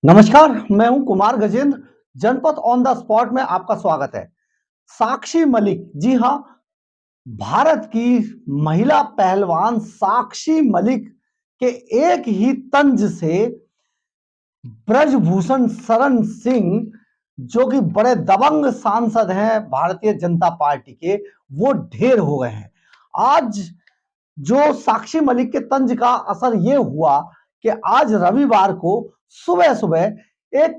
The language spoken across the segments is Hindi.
नमस्कार, मैं हूं कुमार गजेंद्र। जनपद ऑन द स्पॉट में आपका स्वागत है। साक्षी मलिक, जी हां, भारत की महिला पहलवान साक्षी मलिक के एक ही तंज से ब्रजभूषण शरण सिंह, जो कि बड़े दबंग सांसद हैं भारतीय जनता पार्टी के, वो ढेर हो गए हैं। आज जो साक्षी मलिक के तंज का असर यह हुआ कि आज रविवार को सुबह सुबह एक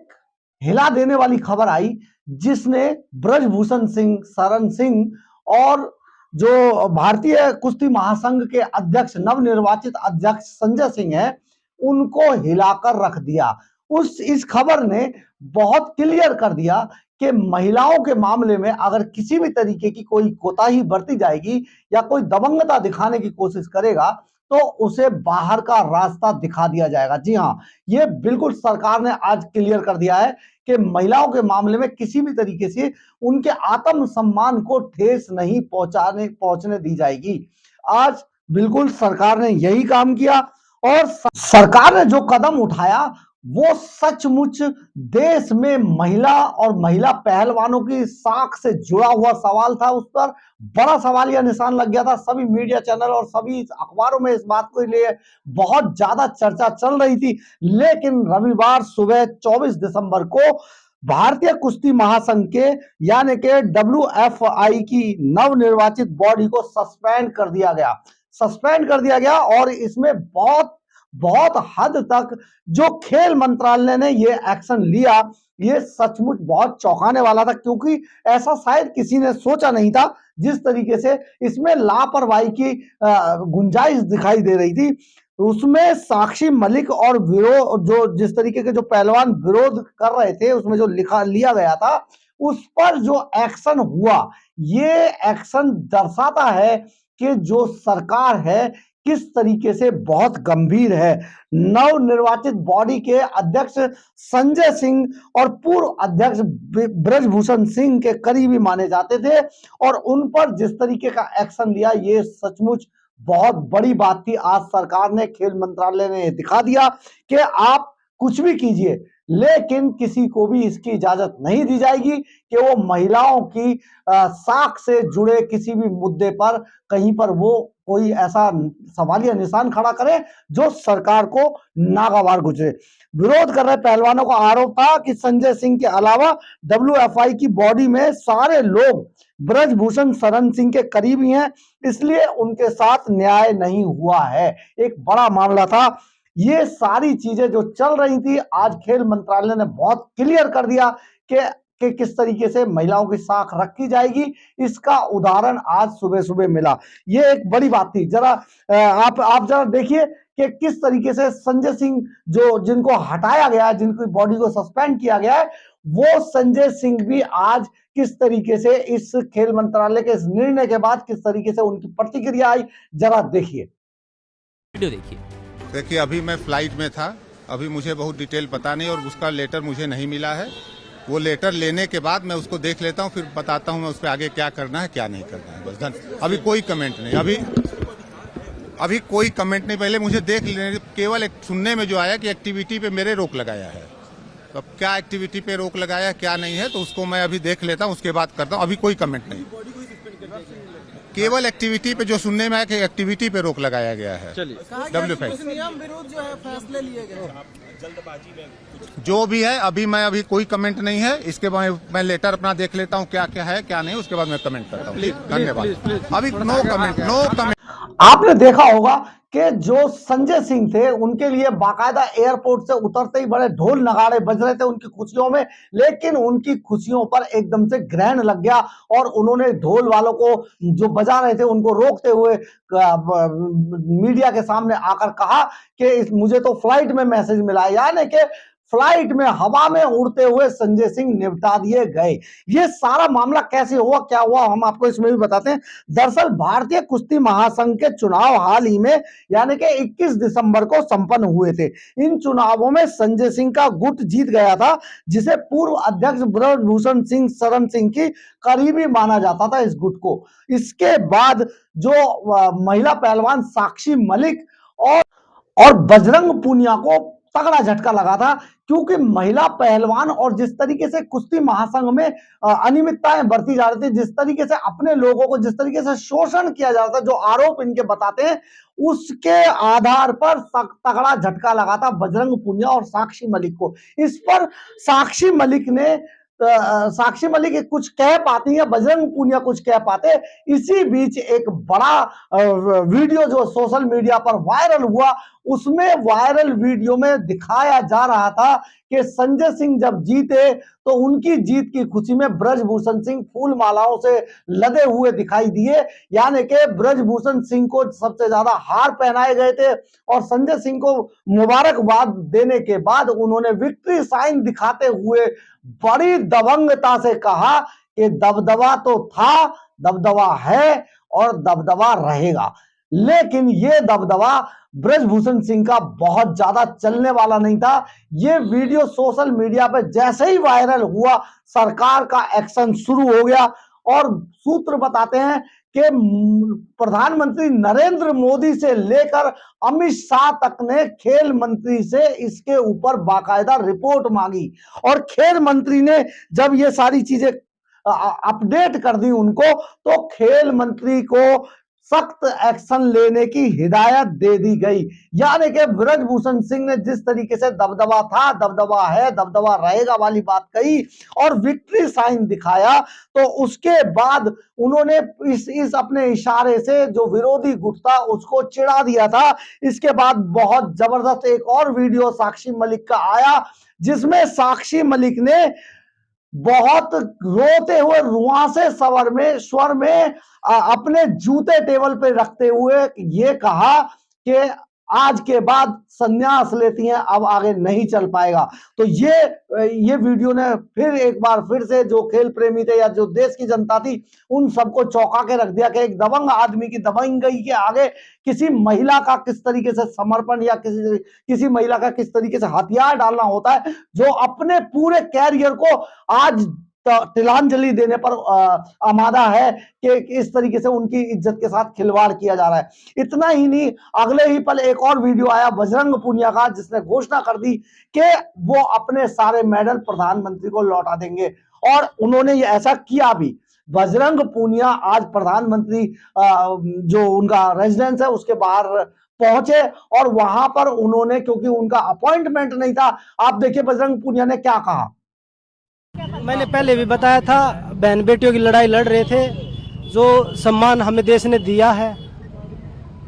हिला देने वाली खबर आई, जिसने ब्रजभूषण सिंह शरण सिंह और जो भारतीय कुश्ती महासंघ के अध्यक्ष, नवनिर्वाचित अध्यक्ष संजय सिंह हैं, उनको हिलाकर रख दिया। इस खबर ने बहुत क्लियर कर दिया कि महिलाओं के मामले में अगर किसी भी तरीके की कोई कोताही बरती जाएगी या कोई दबंगता दिखाने की कोशिश करेगा तो उसे बाहर का रास्ता दिखा दिया जाएगा। जी हां, ये बिल्कुल सरकार ने आज क्लियर कर दिया है कि महिलाओं के मामले में किसी भी तरीके से उनके आत्मसम्मान को ठेस नहीं पहुंचने दी जाएगी। आज बिल्कुल सरकार ने यही काम किया और सरकार ने जो कदम उठाया वो सचमुच देश में महिला और महिला पहलवानों की साख से जुड़ा हुआ सवाल था। उस पर बड़ा सवालिया निशान लग गया था। सभी मीडिया चैनल और सभी अखबारों में इस बात को लिए बहुत ज्यादा चर्चा चल रही थी। लेकिन रविवार सुबह 24 दिसंबर को भारतीय कुश्ती महासंघ के यानी कि WFI की नवनिर्वाचित बॉडी को सस्पेंड कर दिया गया और इसमें बहुत बहुत हद तक जो खेल मंत्रालय ने ये एक्शन लिया, ये सचमुच बहुत चौंकाने वाला था, क्योंकि ऐसा शायद किसी ने सोचा नहीं था। जिस तरीके से इसमें लापरवाही की गुंजाइश दिखाई दे रही थी, उसमें साक्षी मलिक और जिस तरीके के जो पहलवान विरोध कर रहे थे, उसमें जो लिया गया था, उस पर जो एक्शन हुआ, ये एक्शन दर्शाता है कि जो सरकार है किस तरीके से बहुत गंभीर है। नवनिर्वाचित बॉडी के अध्यक्ष संजय सिंह और पूर्व अध्यक्ष ब्रजभूषण सिंह के करीबी माने जाते थे और उन पर जिस तरीके का एक्शन लिया, ये सचमुच बहुत बड़ी बात थी। आज सरकार ने, खेल मंत्रालय ने दिखा दिया कि आप कुछ भी कीजिए, लेकिन किसी को भी इसकी इजाजत नहीं दी जाएगी कि वो महिलाओं की साख से जुड़े किसी भी मुद्दे पर कहीं पर वो कोई ऐसा सवालिया निशान खड़ा करे जो सरकार को नागवार गुजरे। विरोध कर रहे पहलवानों का आरोप था कि संजय सिंह के अलावा WFI की बॉडी में सारे लोग ब्रजभूषण शरण सिंह के करीबी हैं, इसलिए उनके साथ न्याय नहीं हुआ है। एक बड़ा मामला था। ये सारी चीजें जो चल रही थी, आज खेल मंत्रालय ने बहुत क्लियर कर दिया कि किस तरीके से महिलाओं की साख रखी जाएगी। इसका उदाहरण आज सुबह सुबह मिला। ये एक बड़ी बात थी। जरा आप जरा देखिए कि किस तरीके से संजय सिंह, जो जिनको हटाया गया, जिनकी बॉडी को सस्पेंड किया गया है, वो संजय सिंह भी आज किस तरीके से इस खेल मंत्रालय के इस निर्णय के बाद किस तरीके से उनकी प्रतिक्रिया आई, जरा देखिए। वीडियो देखिए। अभी मैं फ्लाइट में था, अभी मुझे बहुत डिटेल पता नहीं और उसका लेटर मुझे नहीं मिला है। वो लेटर लेने के बाद मैं उसको देख लेता हूँ, फिर बताता हूँ मैं उस पर आगे क्या करना है क्या नहीं करना है। बस धन, अभी कोई कमेंट नहीं, अभी कोई कमेंट नहीं। पहले मुझे देख लेने, केवल एक सुनने में जो आया कि एक्टिविटी पे मेरे रोक लगाया है, तो अब क्या एक्टिविटी पे रोक लगाया क्या नहीं है, तो उसको मैं अभी देख लेता हूँ, उसके बाद करता हूँ। अभी कोई कमेंट नहीं, केवल एक्टिविटी पे जो सुनने में आया कि एक्टिविटी पे रोक लगाया गया है। WFI विरोध जो है फैसले लिए गए जल्दबाजी में जो भी है, अभी कोई कमेंट नहीं है। इसके बाद मैं लेटर अपना देख लेता हूँ क्या क्या है क्या नहीं, उसके बाद मैं कमेंट करता हूँ। धन्यवाद। अभी नो कमेंट। आपने देखा होगा कि जो संजय सिंह थे, उनके लिए बाकायदा एयरपोर्ट से उतरते ही बड़े ढोल नगाड़े बज रहे थे उनकी खुशियों में, लेकिन उनकी खुशियों पर एकदम से ग्रहण लग गया और उन्होंने ढोल वालों को जो बजा रहे थे उनको रोकते हुए मीडिया के सामने आकर कहा कि मुझे तो फ्लाइट में मैसेज मिला, यानी कि फ्लाइट में हवा में उड़ते हुए संजय सिंह निपटा दिए गए। ये सारा मामला कैसे हुआ, क्या हुआ, हम आपको इसमें भी बताते हैं। दरअसल भारतीय कुश्ती महासंघ के चुनाव हाल ही में यानी कि 21 दिसंबर को संपन्न हुए थे। इन चुनावों में संजय सिंह का गुट जीत गया था, जिसे पूर्व अध्यक्ष ब्रजभूषण सिंह शरण सिंह की करीबी माना जाता था इस गुट को। इसके बाद जो महिला पहलवान साक्षी मलिक और बजरंग पूनिया को तगड़ा झटका लगा था, क्योंकि महिला पहलवान और जिस तरीके से कुश्ती महासंघ में अनियमितताएं बरती जा रही थी, जिस तरीके से अपने लोगों को जिस तरीके से शोषण किया जा रहा था, जो आरोप इनके बताते हैं, उसके आधार पर तगड़ा झटका लगा था बजरंग पूनिया और साक्षी मलिक को। इस पर साक्षी मलिक ने साक्षी मलिक कुछ कह पाती है, बजरंग पूनिया कुछ कह पाते। इसी बीच एक बड़ा वीडियो जो सोशल मीडिया पर वायरल हुआ, उसमें वायरल वीडियो में दिखाया जा रहा था कि संजय सिंह जब जीते तो उनकी जीत की खुशी में ब्रजभूषण सिंह फूल मालाओं से लदे हुए दिखाई दिए, यानी कि ब्रजभूषण सिंह को सबसे ज्यादा हार पहनाए गए थे और संजय सिंह को मुबारकबाद देने के बाद उन्होंने विक्ट्री साइन दिखाते हुए बड़ी दबंगता से कहा कि दबदबा तो था, दबदबा है और दबदबा रहेगा। लेकिन यह दबदबा ब्रजभूषण सिंह का बहुत ज्यादा चलने वाला नहीं था। यह वीडियो सोशल मीडिया पर जैसे ही वायरल हुआ, सरकार का एक्शन शुरू हो गया और सूत्र बताते हैं कि प्रधानमंत्री नरेंद्र मोदी से लेकर अमित शाह तक ने खेल मंत्री से इसके ऊपर बाकायदा रिपोर्ट मांगी और खेल मंत्री ने जब ये सारी चीजें अपडेट कर दी उनको, तो खेल मंत्री को सख्त एक्शन लेने की हिदायत दे दी गई। यानी कि ब्रजभूषण सिंह ने जिस तरीके से दबदबा था, दबदबा है, दबदबा रहेगा वाली बात कही और विक्ट्री साइन दिखाया, तो उसके बाद उन्होंने इस अपने इशारे से जो विरोधी गुट था उसको चिढ़ा दिया था। इसके बाद बहुत जबरदस्त एक और वीडियो साक्षी मलिक का आया, जिसमें साक्षी मलिक ने बहुत रोते हुए रुआंसे स्वर में अपने जूते टेबल पे रखते हुए ये कहा कि आज के बाद संन्यास लेती हैं, अब आगे नहीं चल पाएगा। तो ये वीडियो ने फिर एक बार फिर से जो खेल प्रेमी थे या जो देश की जनता थी उन सबको चौंका के रख दिया कि एक दबंग आदमी की दबंगई के आगे किसी महिला का किस तरीके से समर्पण या किसी महिला का किस तरीके से हथियार डालना होता है, जो अपने पूरे कैरियर को आज तिलांजलि देने पर आमादा है कि इस तरीके से उनकी इज्जत के साथ खिलवाड़ किया जा रहा है। इतना ही नहीं, अगले ही पल एक और वीडियो आया बजरंग पूनिया का, जिसने घोषणा कर दी कि वो अपने सारे मेडल प्रधानमंत्री को लौटा देंगे और उन्होंने ये ऐसा किया भी। बजरंग पूनिया आज प्रधानमंत्री जो उनका रेजिडेंस है उसके बाहर पहुंचे और वहां पर उन्होंने, क्योंकि उनका अपॉइंटमेंट नहीं था, आप देखिए बजरंग पूनिया ने क्या कहा। मैंने पहले भी बताया था, बहन बेटियों की लड़ाई लड़ रहे थे, जो सम्मान हमें देश ने दिया है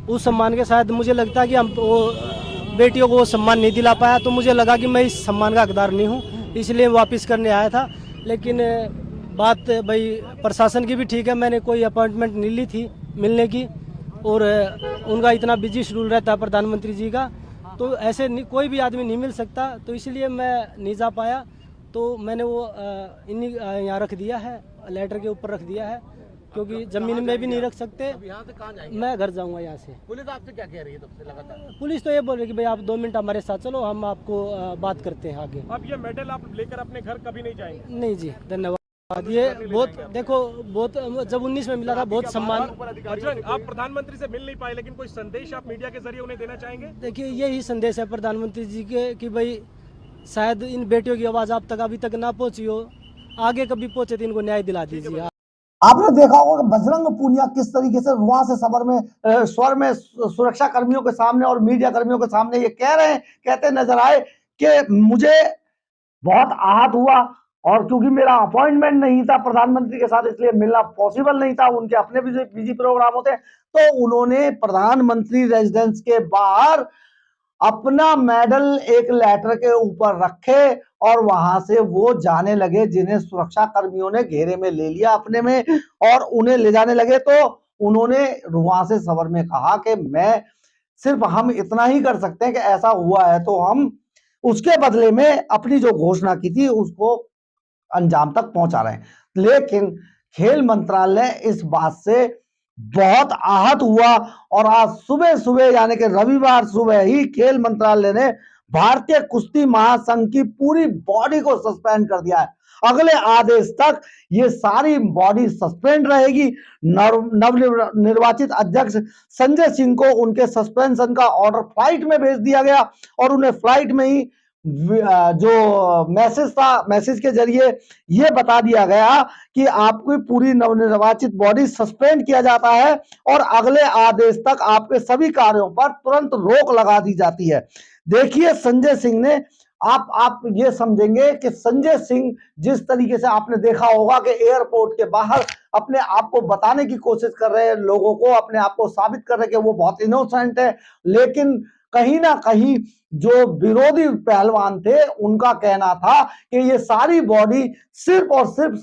उस सम्मान के साथ मुझे लगता है कि हम वो बेटियों को वो सम्मान नहीं दिला पाया, तो मुझे लगा कि मैं इस सम्मान का हकदार नहीं हूँ, इसलिए वापस करने आया था। लेकिन बात भाई प्रशासन की भी ठीक है, मैंने कोई अपॉइंटमेंट नहीं ली थी मिलने की और उनका इतना बिजी शेड्यूल रहता है प्रधानमंत्री जी का, तो ऐसे कोई भी आदमी नहीं मिल सकता, तो इसलिए मैं नहीं जा पाया। तो मैंने वो इन्हीं यहाँ रख दिया है, लेटर के ऊपर रख दिया है, क्योंकि जमीन में भी नहीं रख सकते। यहाँ से कहाँ जाएंगे? मैं घर जाऊंगा यहाँ से। पुलिस आपसे क्या कह रही है तब से लगातार? पुलिस तो ये बोल रही है कि भाई आप 2 मिनट हमारे साथ चलो, हम आपको बात करते हैं आगे। अब ये मेडल आप लेकर अपने घर कभी नहीं जाएंगे? नहीं जी, धन्यवाद। ये बहुत देखो, बहुत जब 19 में मिला था बहुत सम्मान। बजरंग, आप प्रधानमंत्री से मिल नहीं पाए, लेकिन कोई संदेश आप मीडिया के जरिए उन्हें देना चाहेंगे? देखिए यही संदेश है प्रधानमंत्री जी के कि भाई शायद इन बेटियों की आवाज आप तक अभी तक ना पहुंची हो, आगे कभी पहुंचे तो इनको न्याय दिला दीजिए। आपने देखा होगा कि बजरंग पूनिया किस तरीके से रुआ से स्वर में सुरक्षा कर्मियों के सामने और मीडिया कर्मियों के सामने ये कहते नजर आए कि मुझे बहुत आहत हुआ और क्योंकि मेरा अपॉइंटमेंट नहीं था प्रधानमंत्री के साथ, इसलिए मिलना पॉसिबल नहीं था, उनके अपने भी बिजी प्रोग्राम होते, तो उन्होंने प्रधानमंत्री रेजिडेंस के बाहर अपना मेडल एक लेटर के ऊपर रखे और वहां से वो जाने लगे, जिन्हें सुरक्षा कर्मियों ने घेरे में ले लिया अपने में और उन्हें ले जाने लगे। तो उन्होंने रुआंसे स्वर में कहा कि मैं सिर्फ हम इतना ही कर सकते हैं कि ऐसा हुआ है तो हम उसके बदले में अपनी जो घोषणा की थी उसको अंजाम तक पहुंचा रहे हैं। लेकिन खेल मंत्रालय इस बात से बहुत आहत हुआ और आज सुबह सुबह यानी कि रविवार सुबह ही खेल मंत्रालय ने भारतीय कुश्ती महासंघ की पूरी बॉडी को सस्पेंड कर दिया है। अगले आदेश तक ये सारी बॉडी सस्पेंड रहेगी। नवनिर्वाचित अध्यक्ष संजय सिंह को उनके सस्पेंशन का ऑर्डर फ्लाइट में भेज दिया गया और उन्हें फ्लाइट में ही जो मैसेज था, मैसेज के जरिए ये बता दिया गया कि आपकी पूरी नवनिर्वाचित बॉडी सस्पेंड किया जाता है और अगले आदेश तक आपके सभी कार्यों पर तुरंत रोक लगा दी जाती है। देखिए संजय सिंह ने, आप ये समझेंगे कि संजय सिंह जिस तरीके से आपने देखा होगा कि एयरपोर्ट के बाहर अपने आप को बताने की कोशिश कर रहे हैं, लोगों को अपने आप को साबित कर रहे हैं कि वो बहुत इनोसेंट है, लेकिन कहीं ना कहीं जो विरोधी पहलवान थे उनका कहना था कि ये सारी बॉडी सिर्फ और सिर्फ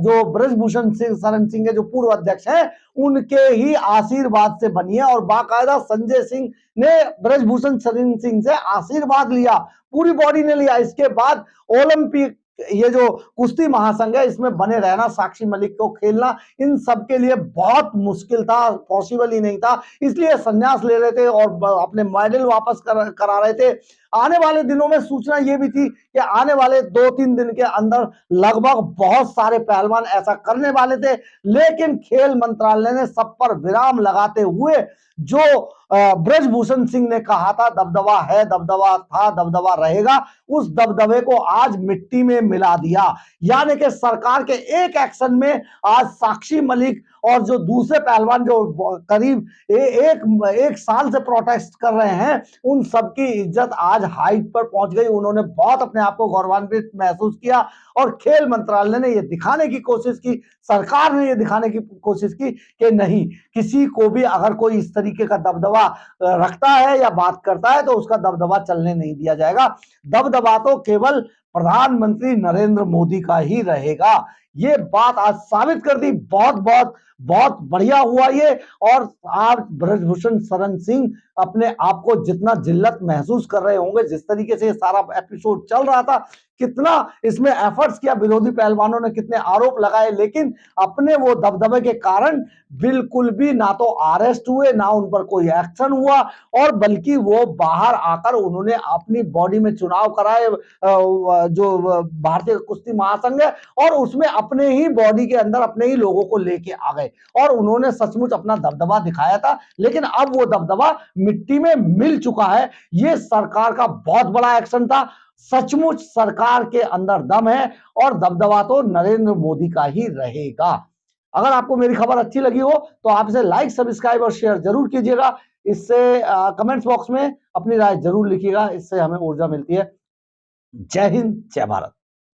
जो ब्रजभूषण सिंह शरण सिंह के जो पूर्व अध्यक्ष हैं उनके ही आशीर्वाद से बनी है। और बाकायदा संजय सिंह ने ब्रजभूषण शरण सिंह से आशीर्वाद लिया, पूरी बॉडी ने लिया। इसके बाद ओलंपिक, ये जो कुश्ती महासंघ है, इसमें बने रहना, साक्षी मलिक को खेलना, इन सब के लिए बहुत मुश्किल था, पॉसिबल ही नहीं था। इसलिए संन्यास ले रहे थे और अपने मेडल वापस करा रहे थे। आने वाले दिनों में सूचना ये भी थी कि आने वाले 2-3 दिन के अंदर लगभग बहुत सारे पहलवान ऐसा करने वाले थे, लेकिन खेल मंत्रालय ने सब पर विराम लगाते हुए जो ब्रजभूषण सिंह ने कहा था दबदबा है, दबदबा था, दबदबा रहेगा, उस दबदबे को आज मिट्टी में मिला दिया। यानी कि सरकार के एक एक्शन में आज साक्षी मलिक और जो दूसरे पहलवान जो करीब एक साल से प्रोटेस्ट कर रहे हैं, उन सबकी इज्जत आज हाइट पर पहुंच गई। उन्होंने बहुत अपने आप को गौरवान्वित महसूस किया और खेल मंत्रालय ने यह दिखाने की कोशिश की, सरकार ने यह दिखाने की कोशिश की कि नहीं, किसी को भी अगर कोई इस तरीके का दबदबा रखता है या बात करता है तो उसका दबदबा चलने नहीं दिया जाएगा। दबदबा तो केवल प्रधानमंत्री नरेंद्र मोदी का ही रहेगा। ये बात आज साबित कर दी। बहुत बढ़िया हुआ ये। और आज ब्रजभूषण शरण सिंह अपने आप को जितना जिल्लत महसूस कर रहे होंगे, जिस तरीके से ये सारा एपिसोड चल रहा था, कितना इसमें एफर्ट्स किया, विरोधी पहलवानों ने कितने आरोप लगाए, लेकिन अपने वो दबदबे के कारण बिल्कुल भी ना तो अरेस्ट हुए, ना उन पर कोई एक्शन हुआ, और बल्कि वो बाहर आकर उन्होंने अपनी बॉडी में चुनाव कराए, जो भारतीय कुश्ती महासंघ है, और उसमें अपने ही बॉडी के अंदर अपने ही लोगों को लेके आ गए और उन्होंने सचमुच अपना दबदबा दिखाया था। लेकिन अब वो दबदबा मिट्टी में मिल चुका है। ये सरकार का बहुत बड़ा एक्शन था। सचमुच सरकार के अंदर दम है और दबदबा तो नरेंद्र मोदी का ही रहेगा। अगर आपको मेरी खबर अच्छी लगी हो तो आप इसे लाइक, सब्सक्राइब और शेयर जरूर कीजिएगा। इससे कमेंट्स बॉक्स में अपनी राय जरूर लिखिएगा, इससे हमें ऊर्जा मिलती है। जय हिंद, जय भारत।